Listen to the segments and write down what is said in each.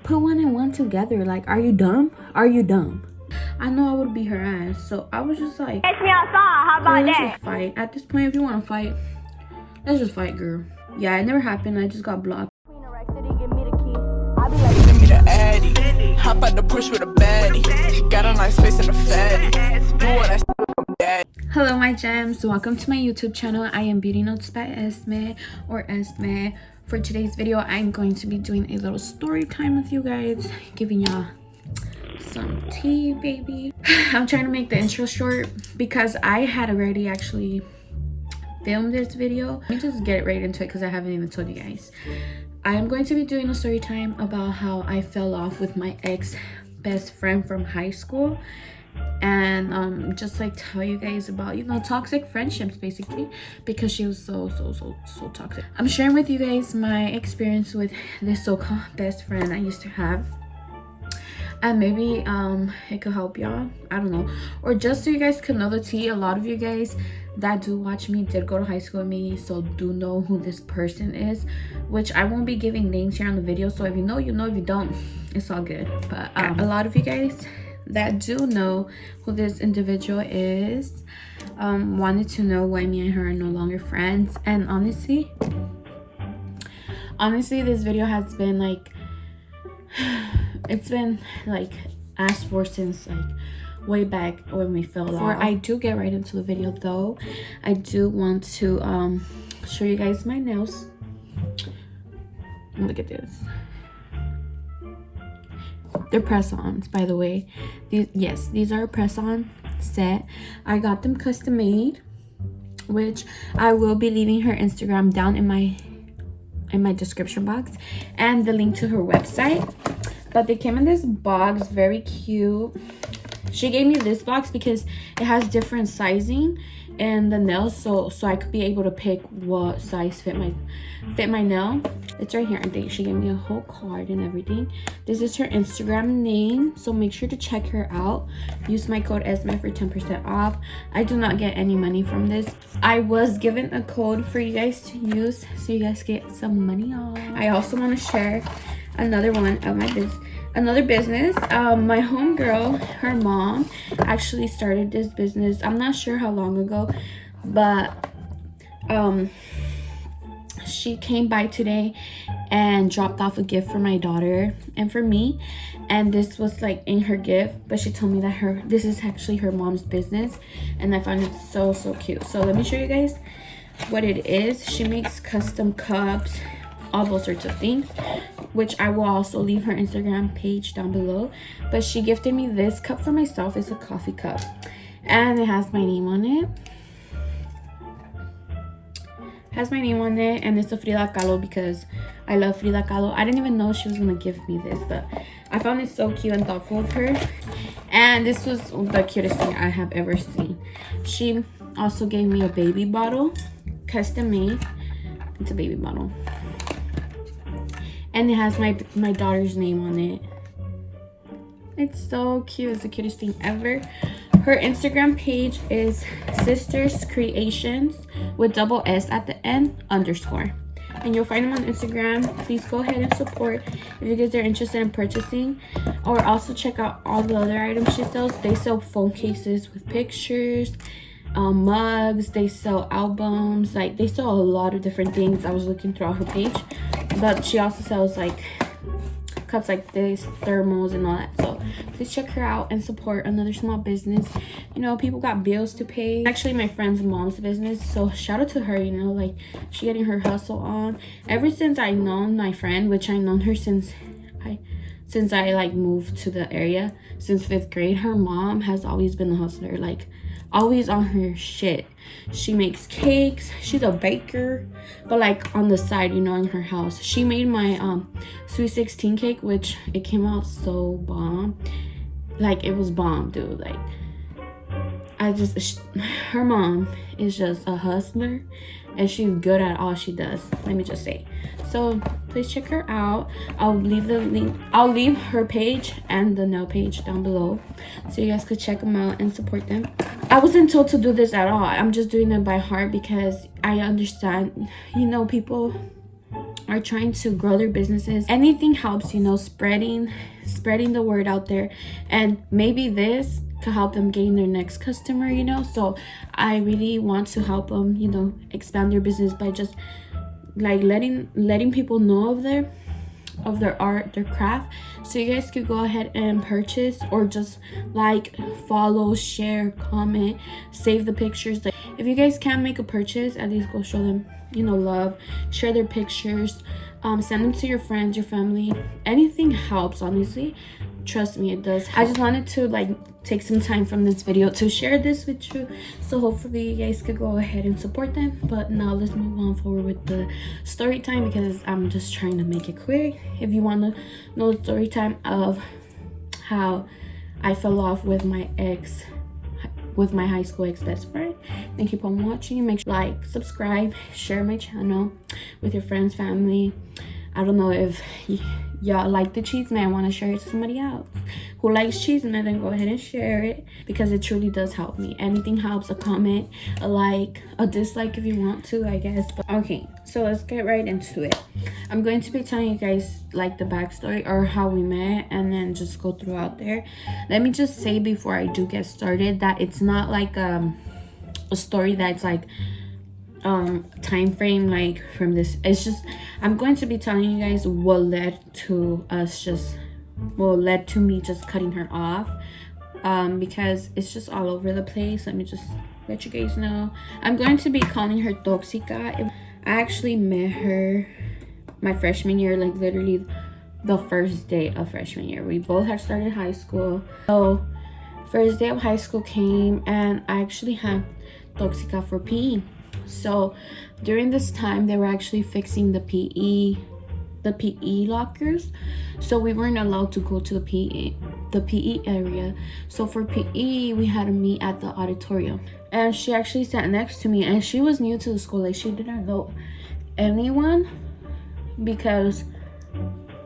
put one and one together. Like, are you dumb? Are you dumb? I know I would beat her ass, so I was just like, Catch me outside. How about let's that? just fight. At this point, if you want to fight, let's just fight, girl. Yeah, it never happened. I just got blocked. Give me the key. I be like, Give me the addy. Hop out the push with a baddie. She got a nice face and a fatty. Do what I say from daddy. Hello, my gems. Welcome to my YouTube channel. I am Beauty Notes by Esme, or Esme. For today's video, I'm going to be doing a little story time with you guys, giving y'all some tea, baby. I'm trying to make the intro short because I had already actually filmed this video. Let me just get right into it because I haven't even told you guys. I am going to be doing a story time about how I fell off with my ex best friend from high school, and just like tell you guys about, you know, toxic friendships basically, because she was so toxic. I'm sharing with you guys my experience with this so-called best friend I used to have, and maybe it could help y'all, I don't know, or just so you guys can know the tea. A lot of you guys that do watch me did go to high school with me, so do know who this person is, which I won't be giving names here on the video, so if you know, you know. If you don't, it's all good. But a lot of you guys that do know who this individual is wanted to know why me and her are no longer friends. And honestly this video has been like, it's been like asked for since like way back when we fell off. Before I do get right into the video though, I do want to show you guys my nails. Look at this. They're press-ons, by the way. These are a press-on set. I got them custom made, which I will be leaving her Instagram down in my description box and the link to her website. But they came in this box, very cute. She gave me this box because it has different sizing and the nails, so I could be able to pick what size fit my nail. It's right here. I think she gave me a whole card and everything. This is her Instagram name, so make sure to check her out. Use my code ESME for 10% off. I do not get any money from this. I was given a code for you guys to use, so you guys get some money off. I also want to share another one of my another business. My homegirl, her mom actually started this business. I'm not sure how long ago, but she came by today and dropped off a gift for my daughter and for me, and this was like in her gift, but she told me that this is actually her mom's business, and I found it so cute. So let me show you guys what it is. She makes custom cups, all those sorts of things, which I will also leave her Instagram page down below. But she gifted me this cup for myself. It's a coffee cup and it has my name on it. And it's a Frida Kahlo because I love Frida Kahlo. I didn't even know she was gonna give me this, but I found it so cute and thoughtful of her, and this was the cutest thing I have ever seen. She also gave me a baby bottle, custom made. It's a baby bottle, and it has my daughter's name on it. It's so cute. It's the cutest thing ever. Her Instagram page is Sisters Creations with double S at the end _, and you'll find them on Instagram. Please go ahead and support if you guys are interested in purchasing, or also check out all the other items she sells. They sell phone cases with pictures, mugs, they sell albums, like they sell a lot of different things. I was looking throughout her page, but she also sells like cups like this, thermals and all that. So please check her out and support another small business. You know, people got bills to pay. Actually my friend's mom's business, so shout out to her. You know, like she getting her hustle on. Ever since I known my friend, which I known her since I like moved to the area, since 5th grade, her mom has always been the hustler, like always on her shit. She makes cakes. She's a baker, but like on the side, you know, in her house. She made my sweet 16 cake, which it came out so bomb. Like it was bomb, dude. Like her mom is just a hustler, and she's good at all she does, let me just say. So please check her out. I'll leave the link. I'll leave her page and the nail page down below, so you guys could check them out and support them. I wasn't told to do this at all. I'm just doing it by heart because I understand, you know, people are trying to grow their businesses, anything helps, you know, spreading the word out there, and maybe this could help them gain their next customer, you know. So I really want to help them, you know, expand their business by just like letting people know of their art, their craft, so you guys could go ahead and purchase, or just like, follow, share, comment, save the pictures. Like, if you guys can't make a purchase, at least go show them, you know, love, share their pictures, send them to your friends, your family. Anything helps, honestly, trust me, it does. I just wanted to like take some time from this video to share this with you, so hopefully you guys could go ahead and support them. But now let's move on forward with the story time, because I'm just trying to make it quick. If you want to know the story time of how I fell off with my high school ex best friend, then keep on watching. Make sure like, subscribe, share my channel with your friends, family. I don't know if y'all like the cheese man, want to share it to somebody else who likes cheese man, then go ahead and share it, because it truly does help me. Anything helps. A comment, a like, a dislike if you want to, I guess. But okay, so let's get right into it. I'm going to be telling you guys like the backstory, or how we met, and then just go throughout there. Let me just say before I do get started that it's not like a story that's like time frame like from this. It's just, I'm going to be telling you guys what led to me just cutting her off, because it's just all over the place. Let me just let you guys know. I'm going to be calling her Toxica. I actually met her my freshman year, like literally the first day of freshman year. We both had started high school. So first day of high school came, and I actually had Toxica for PE. So during this time, they were actually fixing the PE lockers, so we weren't allowed to go to the PE area. So for PE, we had to meet at the auditorium, and she actually sat next to me, and she was new to the school. Like, she didn't know anyone, because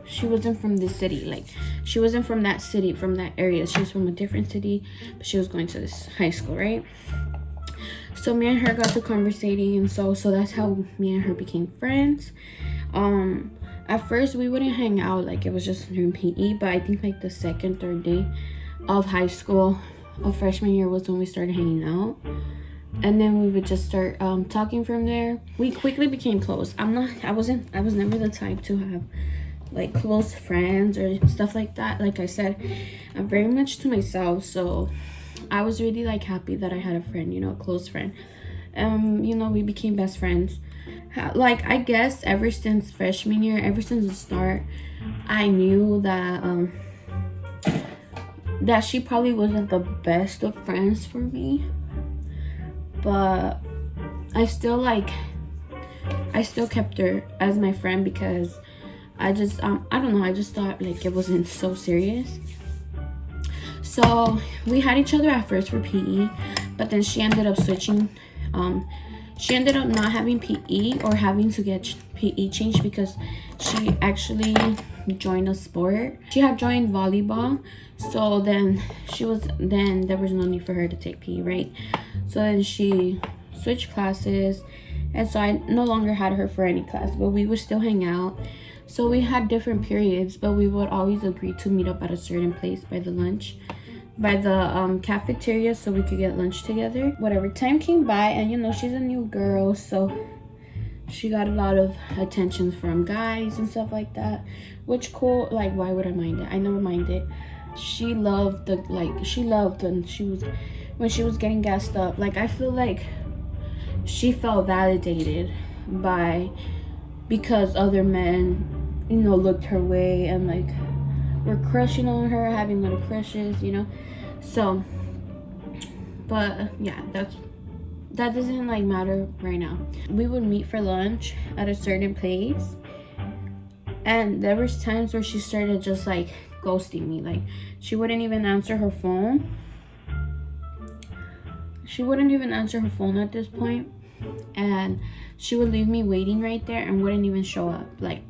she wasn't from this city. Like, she wasn't from that city, from that area. She was from a different city, but she was going to this high school, right? So me and her got to conversating, and so that's how me and her became friends. At first we wouldn't hang out, like it was just during PE, but I think like the second, third day of high school of freshman year was when we started hanging out, and then we would just start talking from there. We quickly became close. I was never the type to have like close friends or stuff like that. Like I said, I'm very much to myself, so I was really like happy that I had a friend, you know, a close friend. You know, we became best friends. Like, I guess ever since freshman year, ever since the start, I knew that that she probably wasn't the best of friends for me, but I still kept her as my friend, because I just I don't know, I just thought like it wasn't so serious. So we had each other at first for PE, but then she ended up switching. She ended up not having PE, or having to get PE changed, because she actually joined a sport. She had joined volleyball, so then there was no need for her to take PE, right? So then she switched classes, and so I no longer had her for any class, but we would still hang out. So we had different periods, but we would always agree to meet up at a certain place by the cafeteria, so we could get lunch together. Whatever, time came by, and you know, she's a new girl, so she got a lot of attention from guys and stuff like that, which cool. Like, why would I mind it? I never minded. She loved when she was getting gassed up. Like, I feel like she felt validated because other men, you know, looked her way and like were crushing on her, having little crushes, you know. So, but yeah, that doesn't like matter right now. We would meet for lunch at a certain place, and there was times where she started just like ghosting me. Like, she wouldn't even answer her phone. She wouldn't even answer her phone at this point, and she would leave me waiting right there and wouldn't even show up. Like,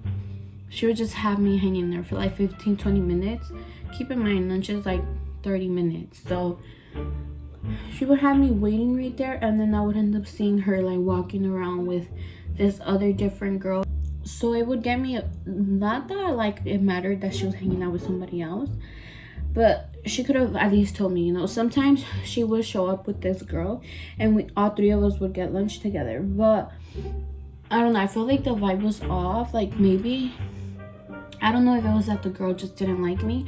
she would just have me hanging there for like 15-20 minutes. Keep in mind, lunch is like 30 minutes, so she would have me waiting right there, and then I would end up seeing her like walking around with this other different girl. So it would get me, not that like it mattered that she was hanging out with somebody else, but she could have at least told me, you know. Sometimes she would show up with this girl and we all three of us would get lunch together, but I don't know, I feel like the vibe was off. Like maybe, I don't know if it was that the girl just didn't like me,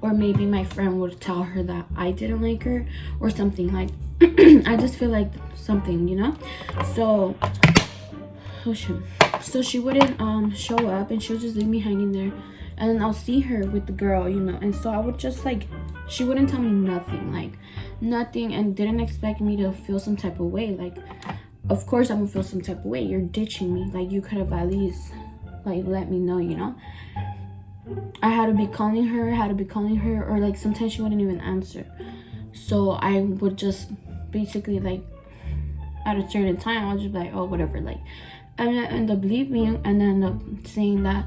or maybe my friend would tell her that I didn't like her or something. Like I just feel like something, you know. So oh shit. So she wouldn't show up and she would just leave me hanging there, and then I'll see her with the girl, you know. And so I would just like, she wouldn't tell me nothing, like nothing, and didn't expect me to feel some type of way. Like of course I'm gonna feel some type of way. You're ditching me, like you could have at least like let me know, you know. I had to be calling her, or like sometimes she wouldn't even answer. So I would just basically like at a certain time I'll just be like, oh whatever, like, and I end up leaving and end up saying that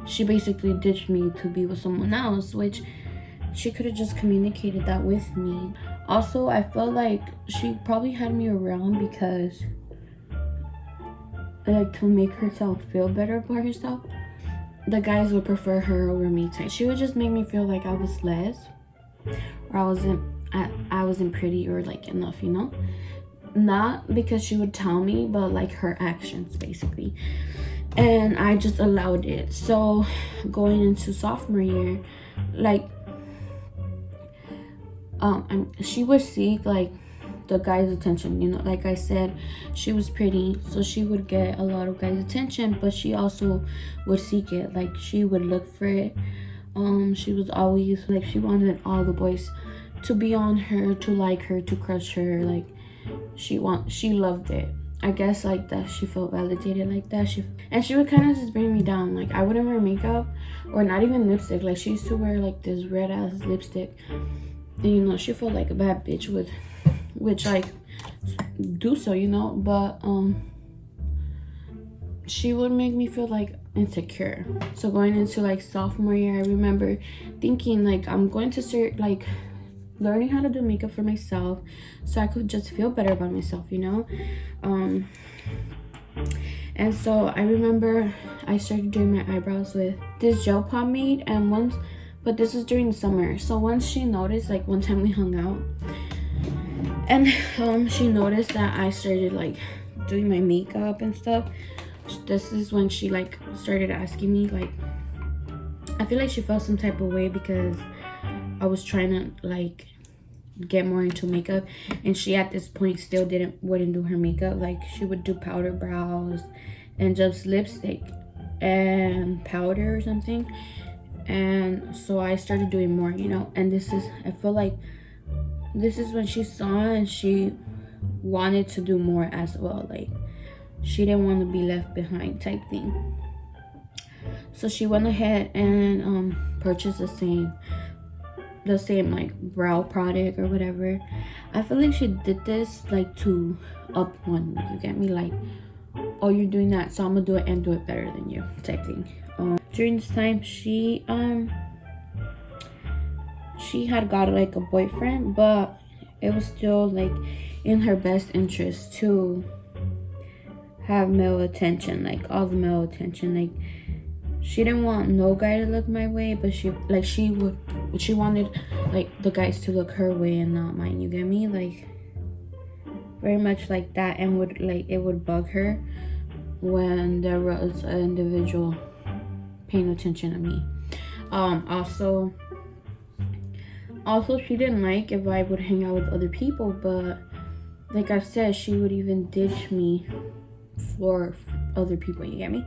she basically ditched me to be with someone else, which she could have just communicated that with me. Also, I felt like she probably had me around because like to make herself feel better about herself. The guys would prefer her over me type. She would just make me feel like I was less, or I wasn't pretty or like enough, you know. Not because she would tell me, but like her actions basically, and I just allowed it. So going into sophomore year, like she would seek like the guy's attention, you know. Like I said, she was pretty, so she would get a lot of guys' attention, but she also would seek it. Like she would look for it. She was always like, she wanted all the boys to be on her, to like her, to crush her. Like she loved it. I guess like that she felt validated like that. She would kind of just bring me down. Like I wouldn't wear makeup or not even lipstick. Like she used to wear like this red ass lipstick, and you know, she felt like a bad bitch with, which like do so, you know. But she would make me feel like insecure. So going into like sophomore year, I remember thinking like, I'm going to start like learning how to do makeup for myself so I could just feel better about myself, you know. And so I remember I started doing my eyebrows with this gel pomade, and once, but this was during the summer. So once she noticed, like one time we hung out, and she noticed that I started like doing my makeup and stuff. This is when she like started asking me, like, I feel like she felt some type of way because I was trying to like get more into makeup, and she at this point still wouldn't do her makeup. Like she would do powder brows and just lipstick and powder or something. And so I started doing more, you know. And I feel like this is when she saw and she wanted to do more as well. Like she didn't want to be left behind type thing. So she went ahead and purchased the same like brow product or whatever. I feel like she did this like to up one, you get me, like, oh, you're doing that, so I'm gonna do it and do it better than you type thing. During this time she had got like a boyfriend, but it was still like in her best interest to have male attention, like all the male attention. Like she didn't want no guy to look my way, but she wanted like the guys to look her way and not mine, you get me, like very much like that. And it would bug her when there was an individual paying attention to me. Also she didn't like if I would hang out with other people, but like I said, she would even ditch me for other people, you get me.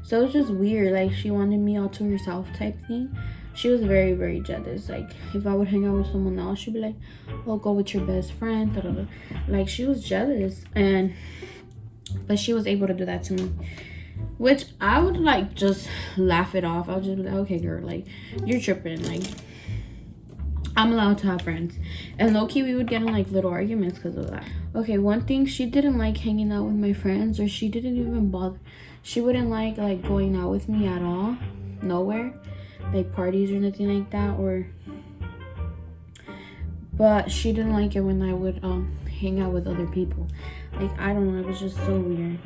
So it was just weird. Like she wanted me all to herself type thing. She was very, very jealous. Like if I would hang out with someone else, she'd be like, oh, go with your best friend, da, da, da. Like she was jealous, but she was able to do that to me, which I would like just laugh it off. I would just be like, okay girl, like you're tripping, like I'm allowed to have friends. And low-key we would get in like little arguments because of that. Okay, one thing, she didn't like hanging out with my friends, or she didn't even bother. She wouldn't like going out with me at all, nowhere, like parties or nothing like that. But she didn't like it when I would hang out with other people. Like I don't know, it was just so weird.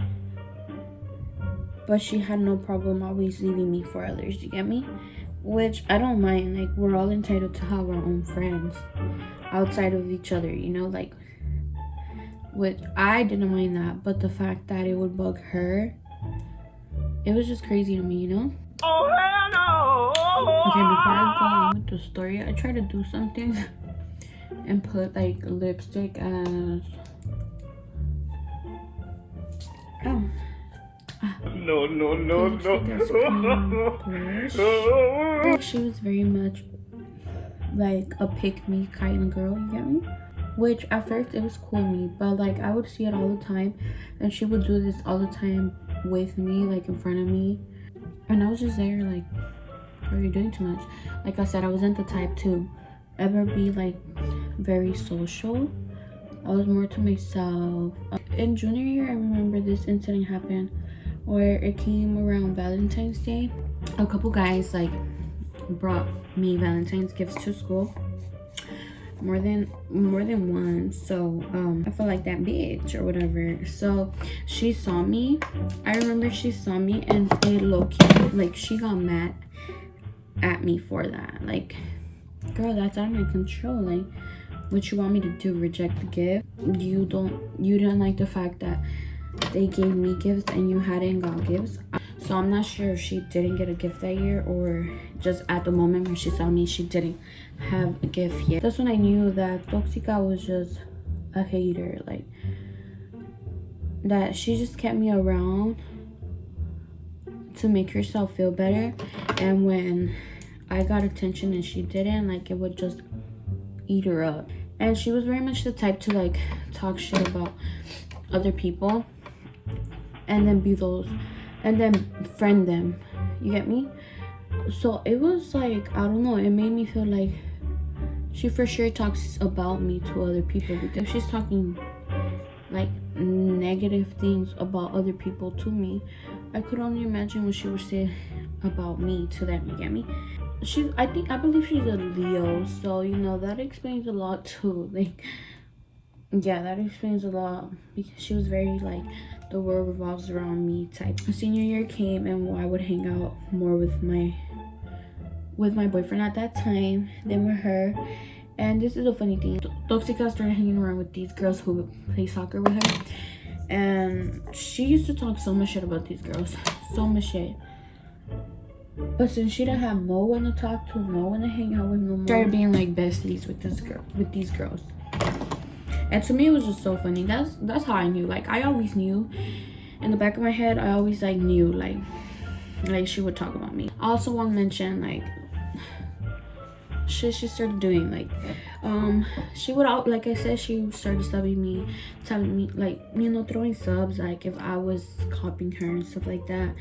but she had no problem always leaving me for others, you get me? Which I don't mind. Like, we're all entitled to have our own friends outside of each other, you know, like, which I didn't mind that, but the fact that it would bug her, it was just crazy to me, you know? Oh, hell no! Okay, before I go on with the story, I tried to do something and put like lipstick as lipstick as cream blush. She was very much like a pick me kind of girl, you get me? Which at first it was cool with me, but like I would see it all the time, and she would do this all the time with me, like in front of me, and I was just there like, are you doing too much? Like I said, I wasn't the type to ever be like very social. I was more to myself. In junior year, I remember this incident happened where it came around Valentine's Day. A couple guys like brought me Valentine's gifts to school, more than one. So I felt like that bitch or whatever. So she saw me. I remember she saw me, and it low-key, like, she got mad at me for that. Like, girl, that's out of my control. Like, what you want me to do, reject the gift? You didn't like the fact that they gave me gifts and you hadn't got gifts. So I'm not sure if she didn't get a gift that year, or just at the moment when she saw me, she didn't have a gift yet. That's when I knew that Toxica was just a hater. Like, that she just kept me around to make herself feel better, and when I got attention and she didn't, like, it would just eat her up. And she was very much the type to like talk shit about other people and then friend them, you get me? So it was like, I don't know, it made me feel like she for sure talks about me to other people, because she's talking like negative things about other people to me, I could only imagine what she would say about me to them, you get me? I believe she's a Leo, so you know that explains a lot too. Like, yeah, that explains a lot, because she was very like the world revolves around me type. Senior year came, and I would hang out more with my boyfriend at that time than with her. And this is a funny thing, Toxica started hanging around with these girls who would play soccer with her, and she used to talk so much shit about these girls, so much shit. But since she didn't have no one to talk to, no one to hang out with no more, started being like besties with these girls. And to me, it was just so funny. That's how I knew. Like, I always knew in the back of my head. I always like knew like she would talk about me. I also want to mention like shit she started doing. Like, she would out, like I said, she started subbing me, telling me like, you know, throwing subs like if I was copying her and stuff like that.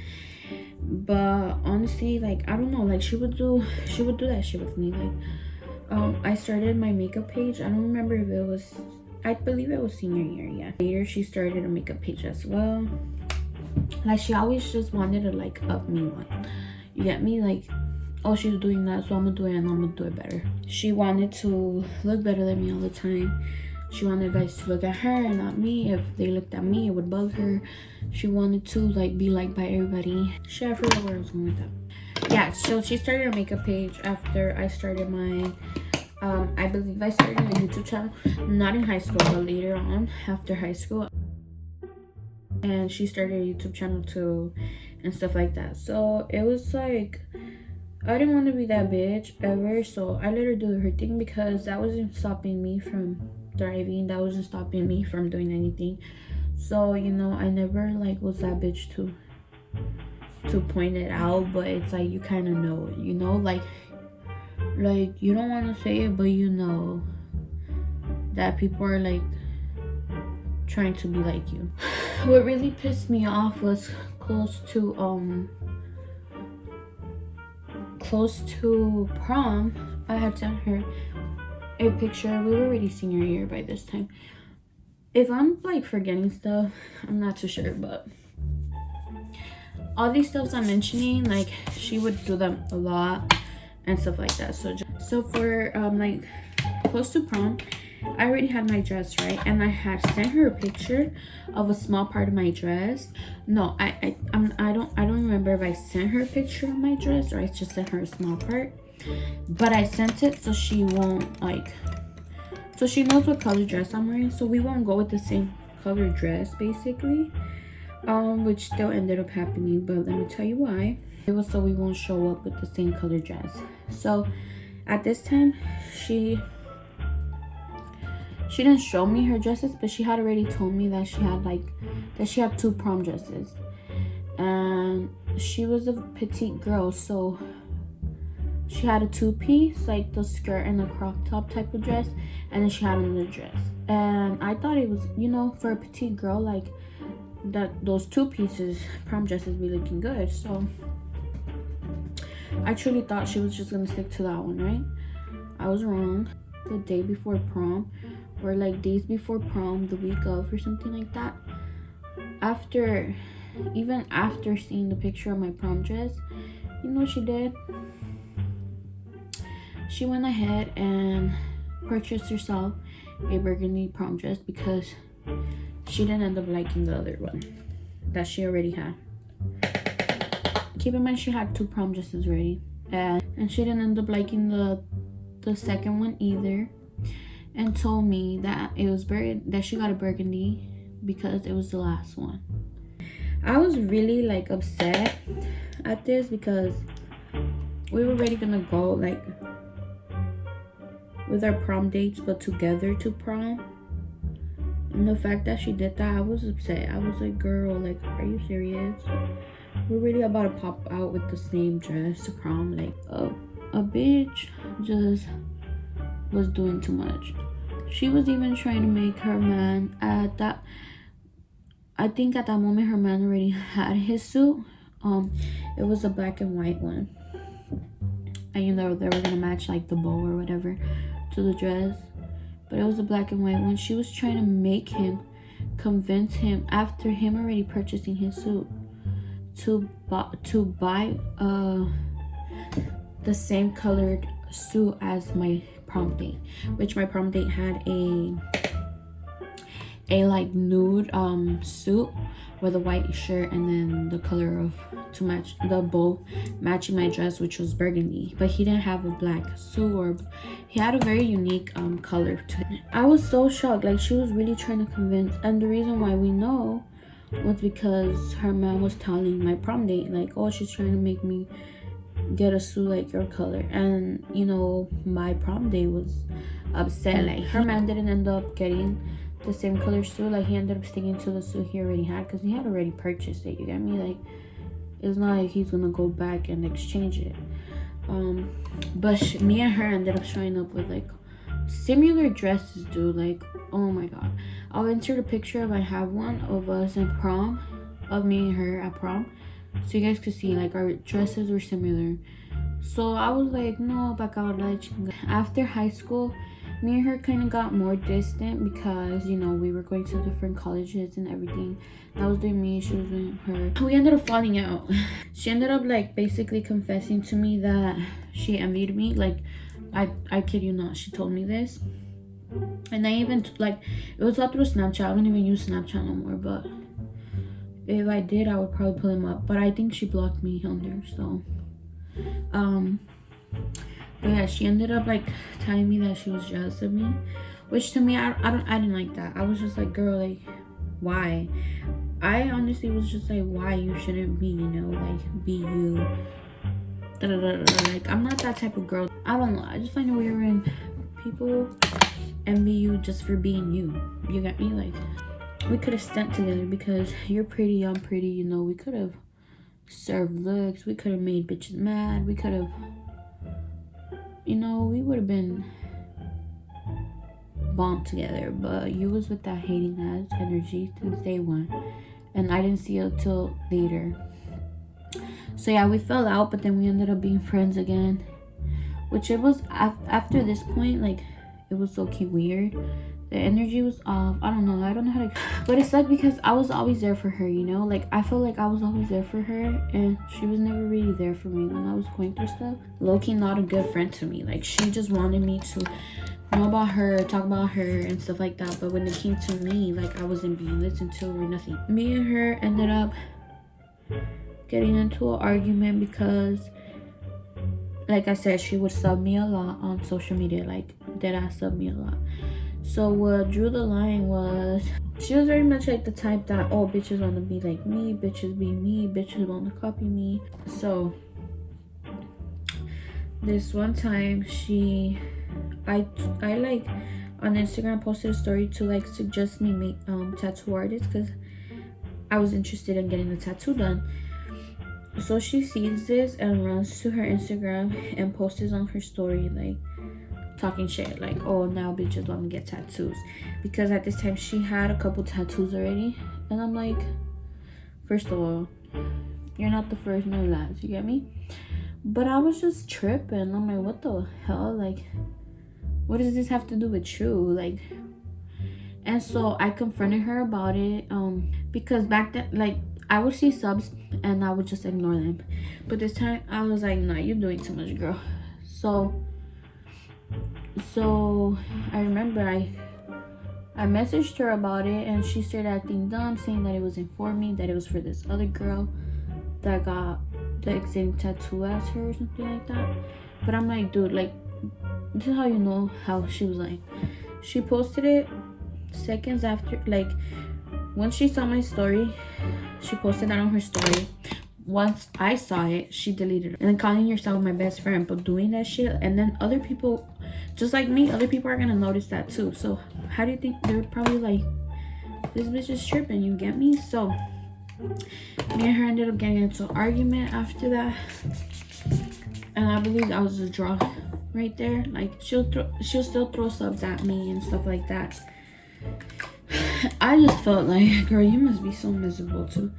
But honestly, like, I don't know, like she would do that shit with me. Like, I started my makeup page. I don't remember if it was, I believe it was senior year, yeah. Later she started a makeup page as well. Like, she always just wanted to like up me one, you get me? Like, oh, she's doing that, so I'm gonna do it, and I'm gonna do it better. She wanted to look better than me all the time. She wanted guys to look at her and not me. If they looked at me, it would bug her. She wanted to like be liked by everybody. Shit, I forgot where I was going with that. Yeah, so she started a makeup page after I started mine. I believe I started a YouTube channel, not in high school, but later on after high school. And she started a YouTube channel too, and stuff like that. So it was like, I didn't want to be that bitch ever, so I let her do her thing, because that wasn't stopping me from thriving. That wasn't stopping me from doing anything. So, you know, I never like was that bitch to point it out, but it's like you kind of know it, you know, like you don't want to say it, but you know that people are like trying to be like you. What really pissed me off was close to prom, I had sent her a picture. We were already senior year by this time. If I'm like forgetting stuff, I'm not too sure, but all these stuffs I'm mentioning, like she would do them a lot and stuff like that. So for like close to prom, I already had my dress, right? And I had sent her a picture of a small part of my dress. No, I don't remember if I sent her a picture of my dress or I just sent her a small part. But I sent it so she won't like, so she knows what color dress I'm wearing. So we won't go with the same color dress basically. Which still ended up happening, but let me tell you why. It was so we won't show up with the same color dress. So at this time, she didn't show me her dresses, but she had already told me that she had 2 prom dresses, and she was a petite girl, so she had a 2-piece, like the skirt and the crop top type of dress, and then she had another dress. And I thought it was, you know, for a petite girl, like that those 2 pieces prom dresses be looking good. So I truly thought she was just gonna stick to that one, right? I was wrong. The day before prom, or like days before prom, the week of or something like that, even after seeing the picture of my prom dress, you know what she did? She went ahead and purchased herself a burgundy prom dress because she didn't end up liking the other one that she already had. Keep in mind she had 2 prom dresses ready, and she didn't end up liking the second one either, and told me that that she got a burgundy because it was the last one. I was really like upset at this because we were already gonna go like with our prom dates but together to prom, and the fact that she did that, I was upset. I was like, girl, like, are you serious? We're really about to pop out with the same dress to prom. Like a bitch just was doing too much. She was even trying to make her man I think at that moment her man already had his suit. It was a black and white one, and you know they were gonna match like the bow or whatever to the dress, but it was a black and white one. She was trying to convince him after him already purchasing his suit to buy the same colored suit as my prom date, which my prom date had a like nude suit with a white shirt, and then the color of to match the bow matching my dress, which was burgundy. But he didn't have a black suit, or he had a very unique color to it. I was so shocked. Like, she was really trying to convince, and the reason why we know was because her man was telling my prom date like, oh, she's trying to make me get a suit like your color. And you know, my prom date was upset. Like, her man didn't end up getting the same color suit. Like, he ended up sticking to the suit he already had because he had already purchased it, you get me? Like, it's not like he's gonna go back and exchange it. But me and her ended up showing up with like similar dresses, dude. Like, oh my god, I'll insert a picture if I have one of us in prom, of me and her at prom, so you guys could see like our dresses were similar. So I was like, no, after high school, me and her kind of got more distant because, you know, we were going to different colleges and everything. I was doing me, she was doing her. We ended up falling out. She ended up like basically confessing to me that she envied me. Like, I kid you not, she told me this. And I even like, it was all through Snapchat. I don't even use Snapchat no more, but if I did, I would probably pull him up. But I think she blocked me on there, so but yeah, she ended up like telling me that she was jealous of me, which to me, I didn't like that. I was just like, girl, like, why? I honestly was just like, why? You shouldn't be, you know, like, be you. Like, I'm not that type of girl. I don't know, I just find it weird when people envy you just for being you. You got me? Like, we could have stuck together because you're pretty, I'm pretty, you know. We could have served looks, we could have made bitches mad, we could have, you know, we would have been bombed together. But you was with that hating ass energy since day one, and I didn't see it till later. So yeah, we fell out, but then we ended up being friends again, which it was after this point, like, it was so-cute weird. The energy was off. I don't know how to, but it's like because I was always there for her, you know. Like, I feel like I was always there for her, and she was never really there for me when I was going through stuff. Low-key not a good friend to me. Like, she just wanted me to know about her, talk about her and stuff like that. But when it came to me, like I wasn't being listened to or nothing. Me and her ended up getting into an argument because, like I said, she would sub me a lot on social media, like deadass sub me a lot. So what drew the line was, she was very much like the type that, oh, bitches want to be like me, bitches be me, bitches want to copy me. So this one time I like on Instagram posted a story to like suggest me make tattoo artists because I was interested in getting a tattoo done. So she sees this and runs to her Instagram and posts on her story like talking shit, like, oh, now bitches want to get tattoos, because at this time she had a couple tattoos already. And I'm like, first of all, you're not the first, no lads, you get me? But I was just tripping. I'm like, what the hell? Like, what does this have to do with you? Like, and so I confronted her about it, because back then, like, I would see subs and I would just ignore them. But this time I was like, nah, you're doing too much, girl. So I remember I messaged her about it and she started acting dumb, saying that it wasn't for me, that it was for this other girl that got the exact same tattoo as her or something like that. But I'm like, dude, like, this is how you know how she was like. She posted it seconds after, like, once she saw my story, she posted that on her story. Once I saw it, she deleted it. And then calling yourself my best friend, but doing that shit, and then other people, just like me, other people are gonna notice that too. So how do you think they're probably like, this bitch is tripping, you get me? So me and her ended up getting into an argument after that, and I believe that was a draw right there. Like, she'll still throw subs at me and stuff like that. I just felt like, girl, you must be so miserable to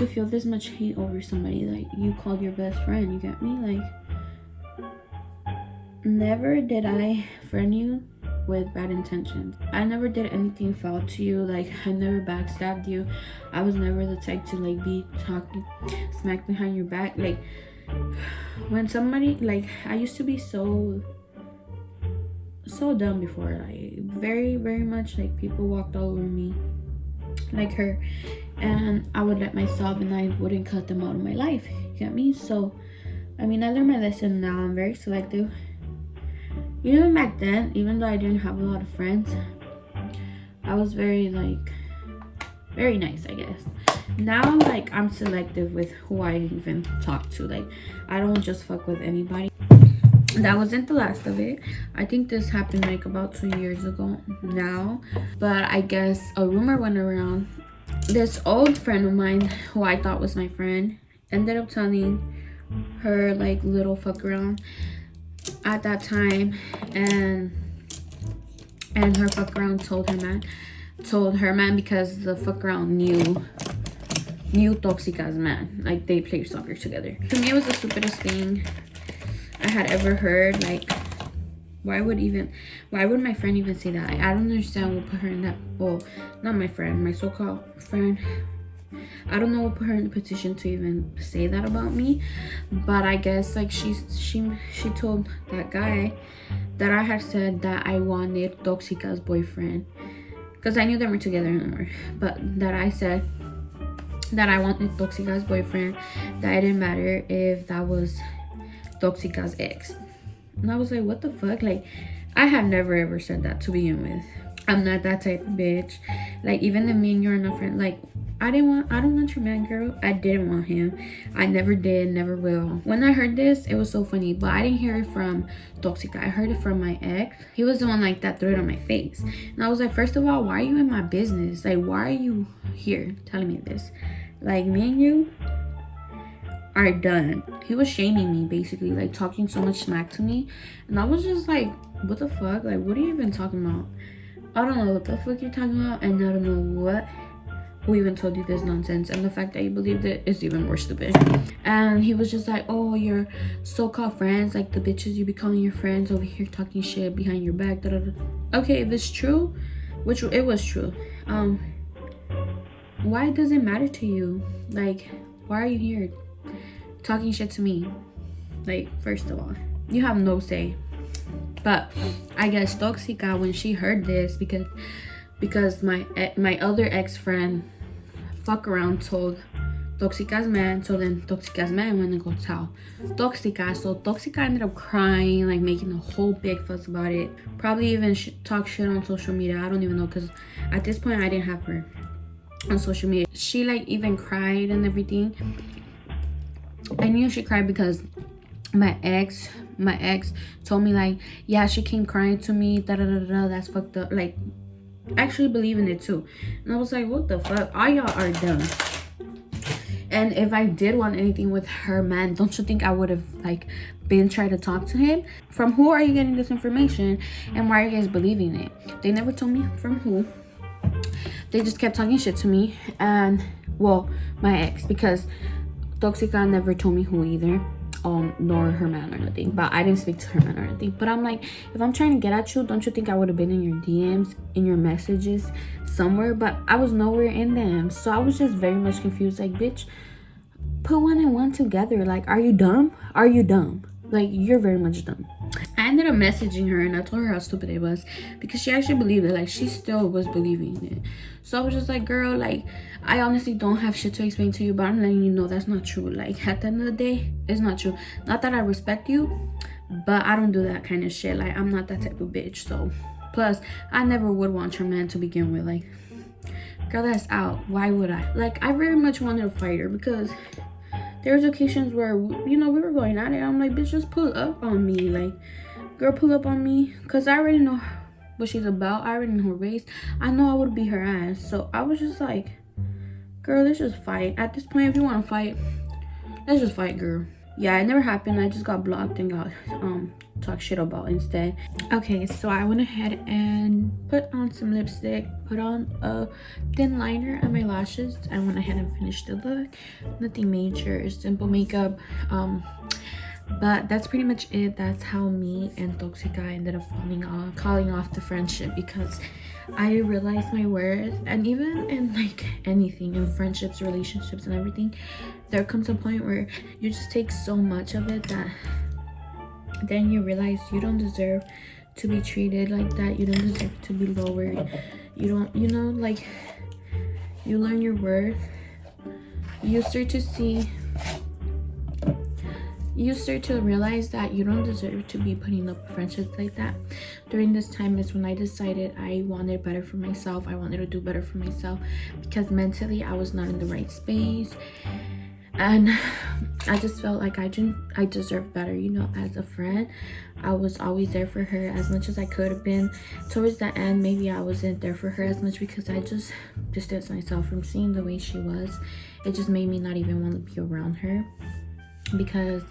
feel this much hate over somebody like you called your best friend, you get me? Like, never did I friend you with bad intentions. I never did anything foul to you. Like, I never backstabbed you. I was never the type to like be talking smack behind your back. Like, when somebody, like, I used to be so dumb before, like very much, like people walked all over me like her, and I would let myself and I wouldn't cut them out of my life, you get me? So I mean, I learned my lesson. Now I'm very selective. Even back then, even though I didn't have a lot of friends, I was very nice, I guess. Now, like, I'm selective with who I even talk to. Like, I don't just fuck with anybody. That wasn't the last of it. I think this happened like about 2 years ago now, but I guess a rumor went around. This old friend of mine who I thought was my friend ended up telling her like little fuck around at that time, and her fuck around told her man because the fuck around knew Toxica's man. Like, they played soccer together. To me, it was the stupidest thing I had ever heard. Like, why would my friend even say that? I don't understand what put her in that. Well, not my friend, my so-called friend. I don't know what put her in the position to even say that about me. But I guess like she told that guy that I had said that I wanted Toxica's boyfriend, because I knew they weren't together anymore. But that I said that I wanted Toxica's boyfriend, that it didn't matter if that was Toxica's ex. And I was like, what the fuck? Like, I have never ever said that to begin with. I'm not that type of bitch. Like, even if me and you are not friends, like, I don't want your man, girl. I didn't want him. I never did, never will. When I heard this, it was so funny, but I didn't hear it from Toxica. I heard it from my ex. He was the one like that threw it on my face. And I was like, first of all, why are you in my business? Like, why are you here telling me this? Like, me and you are done. He was shaming me, basically, like talking so much smack to me, and I was just like, what the fuck? Like, what are you even talking about? I don't know what the fuck you're talking about, and I don't know who even told you this nonsense, and the fact that you believed it is even more stupid. And he was just like, oh, your so-called friends, like the bitches you be calling your friends, over here talking shit behind your back, da, da, da. Okay, if it's true, which it was true, why does it matter to you? Like, why are you here talking shit to me? Like, first of all, you have no say. But I guess Toxica, when she heard this, because my other ex-friend fuck around told Toxica's man, so then Toxica's man went and go tell Toxica. So Toxica ended up crying, like making a whole big fuss about it. Probably even talk shit on social media. I don't even know, because at this point I didn't have her on social media. She like even cried and everything. I knew she cried because my ex told me like, yeah, she came crying to me, that's fucked up, like actually believing it too. And I was like, what the fuck, all y'all are dumb. And if I did want anything with her man, don't you think I would have like been trying to talk to him? From who are you getting this information, and why are you guys believing it? They never told me from who. They just kept talking shit to me. And well, my ex, because Toxica never told me who either, nor her man or nothing. But I didn't speak to her man or anything. But I'm like, if I'm trying to get at you, don't you think I would have been in your DMs, in your messages somewhere? But I was nowhere in them. So I was just very much confused. Like, bitch, put one and one together. Like, are you dumb? Are you dumb? Like, you're very much dumb. I ended up messaging her and I told her how stupid it was, because she actually believed it. Like, she still was believing it. So I was just like, girl, like, I honestly don't have shit to explain to you, but I'm letting you know that's not true. Like, at the end of the day, it's not true. Not that I respect you, but I don't do that kind of shit. Like, I'm not that type of bitch. So plus, I never would want your man to begin with. Like, girl, that's out. Why would I? Like, I very much wanted to fight her, because there was occasions where, you know, we were going at it. I'm like, bitch, just pull up on me. Like, girl, pull up on me, because I already know what she's about. I already know her race. I know I would beat her ass. So I was just like, girl, let's just fight. At this point, if you want to fight, let's just fight, girl. Yeah, it never happened. I just got blocked and got talked shit about instead. Okay, so I went ahead and put on some lipstick, put on a thin liner and my lashes. I went ahead and finished the look. Nothing major, simple makeup. But that's pretty much it. That's how me and Toxica ended up calling off the friendship, because I realized my worth. And even in like anything, in friendships, relationships and everything, there comes a point where you just take so much of it that then you realize you don't deserve to be treated like that. You don't deserve to be lowered. You don't, you know, like, you learn your worth. You start to realize that you don't deserve to be putting up friendships like that. During this time is when I decided I wanted better for myself. I wanted to do better for myself, because mentally I was not in the right space, and I just felt like I deserved better. You know, as a friend, I was always there for her as much as I could have been. Towards the end, maybe I wasn't there for her as much, because I just distanced myself from seeing the way she was. It just made me not even want to be around her, because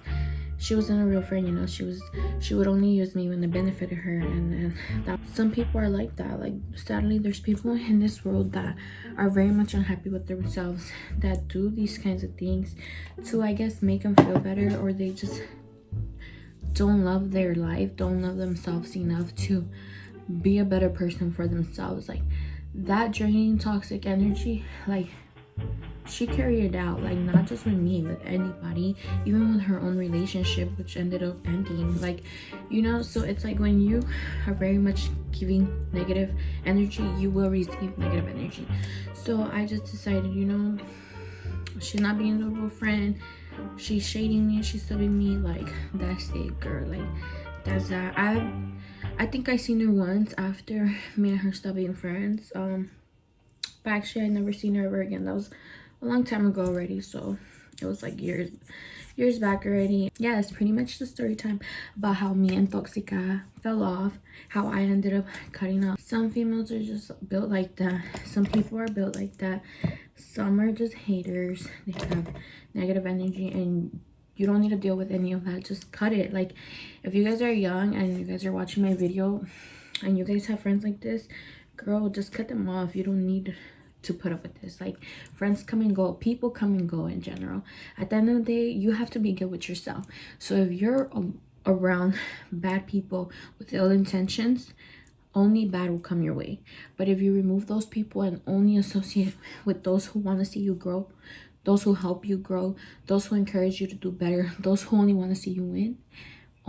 she wasn't a real friend. You know, she would only use me when it benefited her. And then some people are like that. Like, sadly, there's people in this world that are very much unhappy with themselves, that do these kinds of things to, I guess, make them feel better, or they just don't love their life, don't love themselves enough to be a better person for themselves. Like, that draining toxic energy, like, she carried it out, like, not just with me, with anybody, even with her own relationship, which ended up ending. Like, you know, so it's like, when you are very much giving negative energy, you will receive negative energy. So I just decided, you know, she's not being a real friend. She's shading me, she's subbing me. Like, that's it, girl. Like, that's that. I think I seen her once after me and her stopped being friends. But actually, I never seen her ever again. That was a long time ago already, so it was like years back already. Yeah, that's pretty much the story time about how me and Toxica fell off, how I ended up cutting off. Some females are just built like that. Some people are built like that. Some are just haters. They have negative energy, and you don't need to deal with any of that. Just cut it. Like, if you guys are young and you guys are watching my video and you guys have friends like this, girl, just cut them off. You don't need to put up with this. Like, friends come and go, people come and go in general. At the end of the day, you have to be good with yourself. So if you're around bad people with ill intentions, only bad will come your way. But if you remove those people and only associate with those who want to see you grow, those who help you grow, those who encourage you to do better, those who only want to see you win,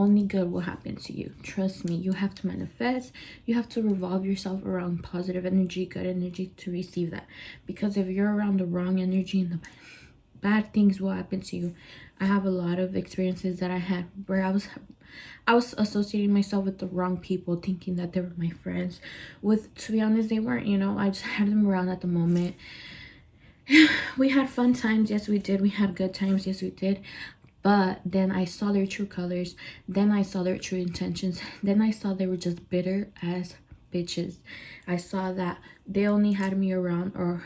only good will happen to you. Trust me. You have to manifest. You have to revolve yourself around positive energy, good energy to receive that. Because if you're around the wrong energy and the bad things will happen to you. I have a lot of experiences that I had where I was associating myself with the wrong people, thinking that they were my friends. To be honest, they weren't. You know, I just had them around at the moment. We had fun times, yes we did. We had good times, yes we did. But then I saw their true colors. Then I saw their true intentions. Then I saw they were just bitter as bitches. I saw that they only had me around, or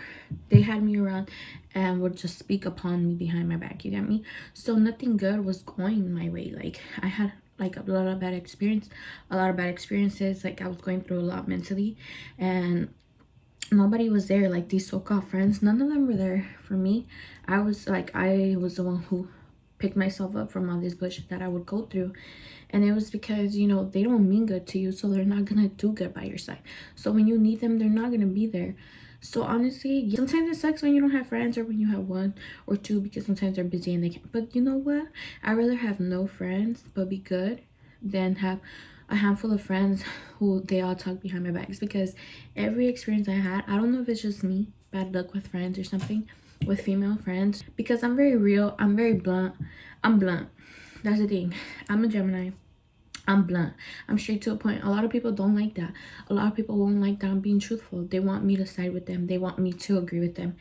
they had me around and would just speak upon me behind my back. You get me? So nothing good was going my way. Like, I had like a lot of bad experiences. Like, I was going through a lot mentally, and nobody was there. Like, these so-called friends, none of them were there for me. I was the one who picked myself up from all this bullshit that I would go through. And it was because, you know, they don't mean good to you, so they're not gonna do good by your side. So when you need them, they're not gonna be there. So honestly, sometimes it sucks when you don't have friends, or when you have one or two, because sometimes they're busy and they can't. But you know what? I'd rather have no friends but be good than have a handful of friends who they all talk behind my backs. Because every experience I had, I don't know if it's just me, bad luck with friends or something, with female friends, because I'm very real, I'm very blunt. I'm blunt. That's the thing. I'm a Gemini. I'm blunt. I'm straight to a point. A lot of people don't like that. A lot of people won't like that I'm being truthful. They want me to side with them. They want me to agree with them.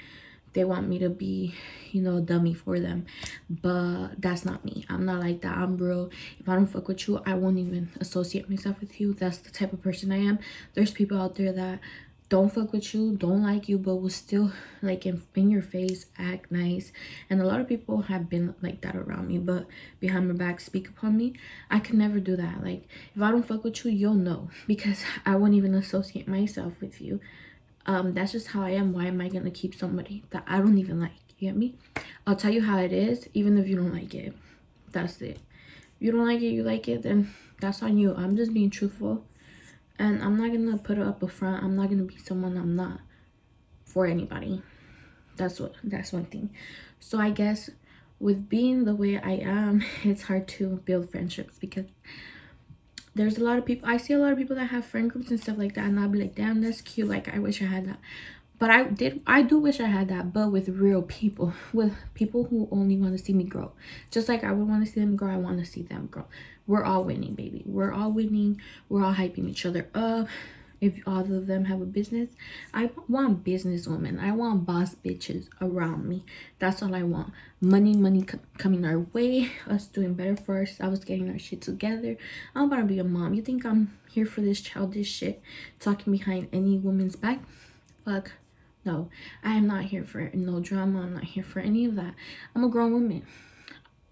They want me to be, you know, a dummy for them. But that's not me. I'm not like that. I'm real. If I don't fuck with you, I won't even associate myself with you. That's the type of person I am. There's people out there that don't fuck with you, don't like you, but will still, like, in your face act nice. And a lot of people have been like that around me, but behind my back speak upon me. I could never do that. Like, if I don't fuck with you, you'll know, because I won't even associate myself with you. That's just how I am. Why am I gonna keep somebody that I don't even like? You get me? I'll tell you how it is, even if you don't like it. That's it. If you don't like it, you like it, then that's on you. I'm just being truthful. And I'm not gonna put it up a front. I'm not gonna be someone I'm not for anybody. That's one thing. So I guess with being the way I am, it's hard to build friendships, because there's a lot of people. I see a lot of people that have friend groups and stuff like that, and I'll be like, damn, that's cute. Like, I wish I had that. But I do wish I had that, but with real people, with people who only want to see me grow. Just like I would want to see them grow, I want to see them grow. We're all winning, baby. We're all winning. We're all hyping each other up. If all of them have a business, I want businesswomen. I want boss bitches around me. That's all I want. Money coming our way. Us doing better for ourselves, getting our shit together. I'm about to be a mom. You think I'm here for this childish shit, talking behind any woman's back? Fuck. No, I am not here for no drama. I'm not here for any of that. I'm a grown woman.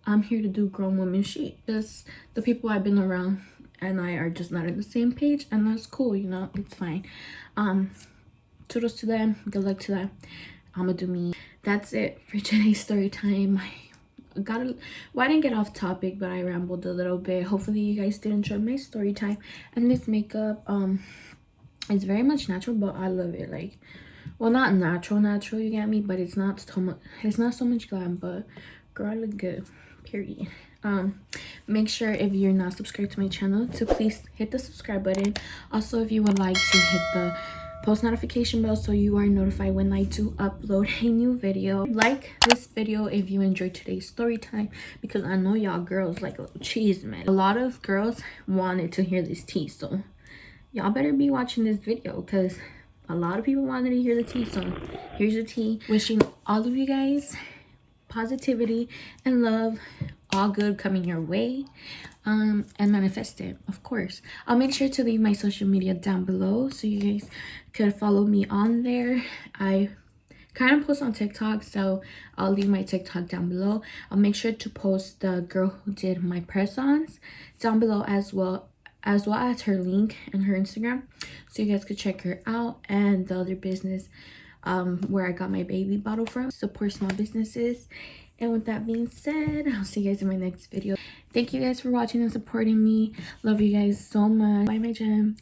I'm here to do grown woman shit. Just the people I've been around and I are just not on the same page, and that's cool, you know, it's fine. Toodles to them, good luck to them. I'ma do me. That's it for today's story time. I didn't get off topic, but I rambled a little bit. Hopefully you guys did enjoy my story time. And this makeup, it's very much natural, but I love it. Like, well, not natural, you get me, but it's not so much glam, but girl, I look good, period. Make sure, if you're not subscribed to my channel, to please hit the subscribe button. Also, if you would like to hit the post notification bell so you are notified when I do upload a new video. Like this video if you enjoyed today's story time, because I know y'all girls like a little cheese, man. A lot of girls wanted to hear this tea, so y'all better be watching this video, because a lot of people wanted to hear the tea. So here's the tea. Wishing all of you guys positivity and love, all good coming your way, and manifest it, of course. I'll make sure to leave my social media down below so you guys could follow me on there. I kind of post on TikTok, so I'll leave my TikTok down below. I'll make sure to post the girl who did my press-ons down below, as well as her link and her Instagram, so you guys could check her out, and the other business where I got my baby bottle from. Support small businesses. And with that being said, I'll see you guys in my next video. Thank you guys for watching and supporting me. Love you guys so much. Bye, my gems.